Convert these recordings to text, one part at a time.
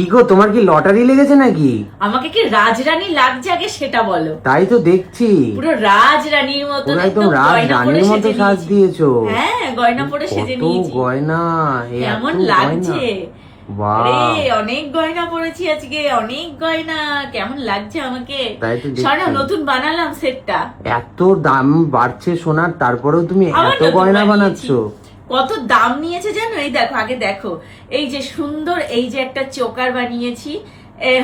কি গো, তোমার কি লটারি লেগেছে নাকি? আমাকে কি রাজরানী লাগছে আগে সেটা বলো। তাই তো দেখছি, পুরো রাজরানীর মতো একদম রাজরানীর মতো সাজ দিয়েছো। হ্যাঁ, গয়না পরে সেজে নিয়েছি। গয়না, কেমন লাগছে? বাহ, অনেক গয়না পরেছি আজকে, অনেক গয়না। কেমন লাগছে আমাকে? তাই তো দেখছি। শোনো, নতুন বানালাম সেটটা। এত দাম বাড়ছে সোনার, তারপরেও তুমি আবার এত নতুন গয়না বানিয়েছি। বানাচ্ছো। কত দাম নিয়েছে জানো? এই দেখো, আগে দেখো, এই যে সুন্দর, এই যে একটা চোকার বানিয়েছি,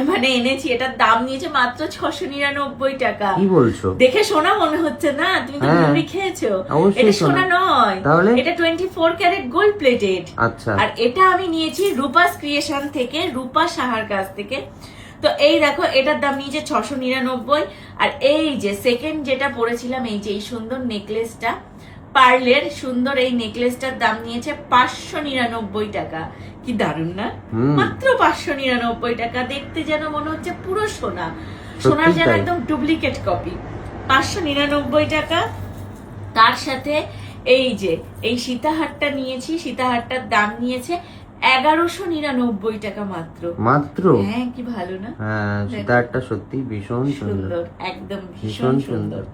মানে এনেছি, এটার দাম নিয়েছে মাত্র 699 টাকা। কি বলছো? দেখে সোনা মনে হচ্ছে না? তুমি তো মুড়ি খেয়েছো। এটা সোনা নয়, তাহলে এটা 24 ক্যারেট গোল্ড প্লেটেড। আচ্ছা, আর এটা আমি নিয়েছি রূপাস ক্রিয়েশন থেকে, রূপা সাহার কাছ থেকে। তো এই দেখো, এটার দাম নিয়েছে 699। আর এই যে সেকেন্ড যেটা পরেছিলাম, এই যে এই সুন্দর নেকলেসটা, পার্লের সুন্দর এই নেকলেসটার দাম নিয়েছে 599 টাকা। কি দারুণ না? মাত্র 599 টাকা। দেখতে যেন মনে হচ্ছে পুরো সোনা, সোনার যেন একদম ডুপ্লিকেট কপি। 599 টাকা। তার সাথে এই যে এই সীতাহারটা নিয়েছি, সীতাহারটার দাম নিয়েছে 1199 টাকা মাত্র। মাত্র? হ্যাঁ, কি ভালো না? হ্যাঁ, সীতাহারটা সত্যি ভীষণ সুন্দর, একদম ভীষণ সুন্দর।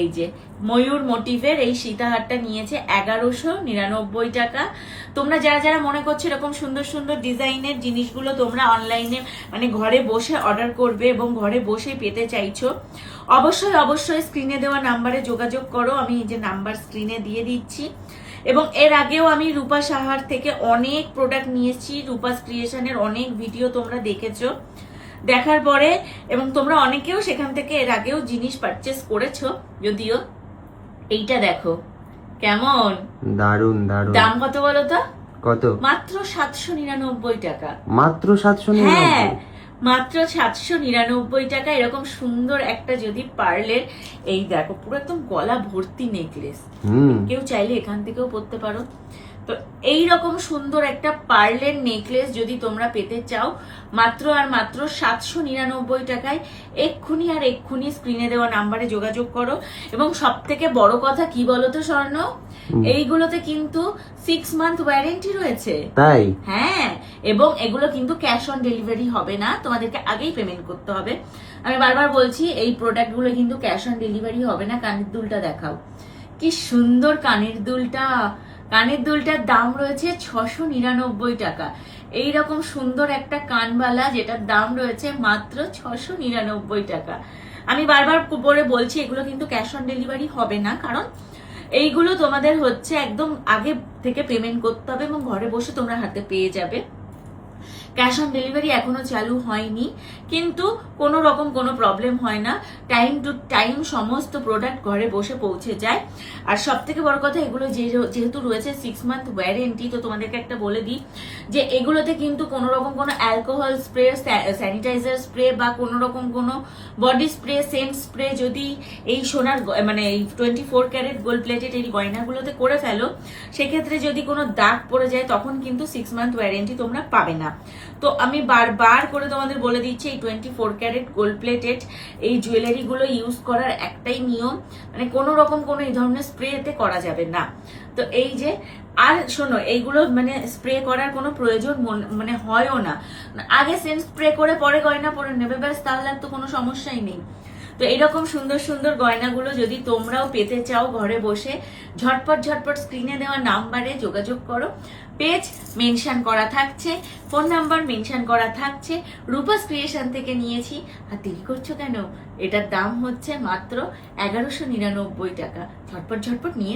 এই যে ময়ূর মোটিভের এই সীতাহারটা নিয়েছে 1199 টাকা। তোমরা যারা যারা মনে করছো এরকম সুন্দর সুন্দর ডিজাইনের জিনিসগুলো তোমরা অনলাইনে মানে ঘরে বসে অর্ডার করবে এবং ঘরে বসে পেতে চাইছো, অবশ্যই অবশ্যই স্ক্রিনে দেওয়া নাম্বারে যোগাযোগ করো। আমি এই যে নাম্বার স্ক্রিনে দিয়ে দিচ্ছি। এবং এর আগেও আমি রূপা সাহার থেকে অনেক প্রোডাক্ট নিয়েছি, রূপাস ক্রিয়েশনের অনেক ভিডিও তোমরা দেখেছো, দেখার পরে এবং তোমরা অনেকেও সেখান থেকে এর আগেও জিনিস পারচেস করেছো। যদিও এইটা দেখো কেমন দারুন দারুন। দাম কত বলো তো? কত? মাত্র 799 টাকা। মাত্র 799? হ্যাঁ, মাত্র 799 টাকা। এরকম সুন্দর একটা যদি পার্লের, এই দেখো পুরো একদম গলা ভর্তি নেকলেস, কেউ চাইলে এখান থেকেও পরতে পারো। তো এইরকম সুন্দর একটা পার্লের নেকলেস যদি তোমরা পেতে চাও, মাত্র আর মাত্র 799 টাকায় এক্ষুনি আর এক্ষুনি স্ক্রিনে দেওয়া নাম্বারে যোগাযোগ করো। এবং সব থেকে বড় কথা কি বলতো স্বর্ণ, এইগুলোতে কিন্তু 6 মান্থ ওয়ারেন্টি রয়েছে। তাই? হ্যাঁ, এবং এগুলো কিন্তু ক্যাশ অন ডেলিভারি হবে না, তোমাদেরকে আগেই পেমেন্ট করতে হবে। আমি বারবার বলছি, এই প্রোডাক্টগুলো কিন্তু ক্যাশ অন ডেলিভারি হবে না। কানের দুলটা দেখাও, কি সুন্দর কানের দুলটা। কানের দুলটার দাম রয়েছে 699 টাকা। এইরকম সুন্দর একটা কানবালা যেটার দাম রয়েছে মাত্র 699 টাকা। আমি বারবার করে বলছি, এগুলো কিন্তু ক্যাশ অন ডেলিভারি হবে না, কারণ এইগুলো তোমাদের হচ্ছে একদম আগে থেকে পেমেন্ট করতে হবে এবং ঘরে বসে তোমরা হাতে পেয়ে যাবে। ক্যাশ অন ডেলিভারি এখনো চালু হয়নি, কিন্তু কোনো রকম কোনো প্রবলেম হয় না। টাইম টু টাইম সমস্ত প্রোডাক্ট ঘরে বসে পৌঁছে যায়। আর সব থেকে বড় কথা, এগুলো যেহেতু রয়েছে 6 মান্থ ওয়ারেন্টি, তো তোমাদেরকে একটা বলে দিই যে এগুলোতে কিন্তু কোনো রকম কোনো অ্যালকোহল স্প্রে, স্যানিটাইজার স্প্রে বা কোনো রকম কোনো বডি স্প্রে, সেন্ট স্প্রে যদি এই সোনার মানে এই 24 ক্যারেট গোল্ড প্লেটেড এই গয়নাগুলোতে করে ফেলো, সেক্ষেত্রে যদি কোনো দাগ পড়ে যায় তখন কিন্তু 6 মান্থ ওয়ারেন্টি তোমরা পাবে না। তো আমি বারবার করে তোমাদের বলে দিচ্ছি, এই 24 ক্যারেট গোল্ড প্লেটেড এই জুয়েলারিগুলো ইউজ করার একটাই নিয়ম, মানে কোনো রকম কোনো এই ধরনের স্প্রে এতে করা যাবে না। তো এই যে, আর শোনো, এইগুলো মানে স্প্রে করার কোনো প্রয়োজন মানে হয়ও না। আগে সেন্ট স্প্রে করে পরে গয়না পরে নেবে, ব্যাস, তাহলে তো কোনো সমস্যাই নেই। তো এইরকম সুন্দর সুন্দর গয়নাগুলো যদি তোমরাও পেতে চাও ঘরে বসে, ঝটপট ঝটপট স্ক্রিনে দেওয়া নাম্বারে যোগাযোগ করো। পেজ মেনশন করা থাকছে, ফোন নাম্বার মেনশন করা থাকছে। রূপাস ক্রিয়েশন থেকে নিয়েছি। আর দেরি করছো কেন? এটার দাম হচ্ছে মাত্র 1199 টাকা। ঝটপট ঝটপট নিয়ে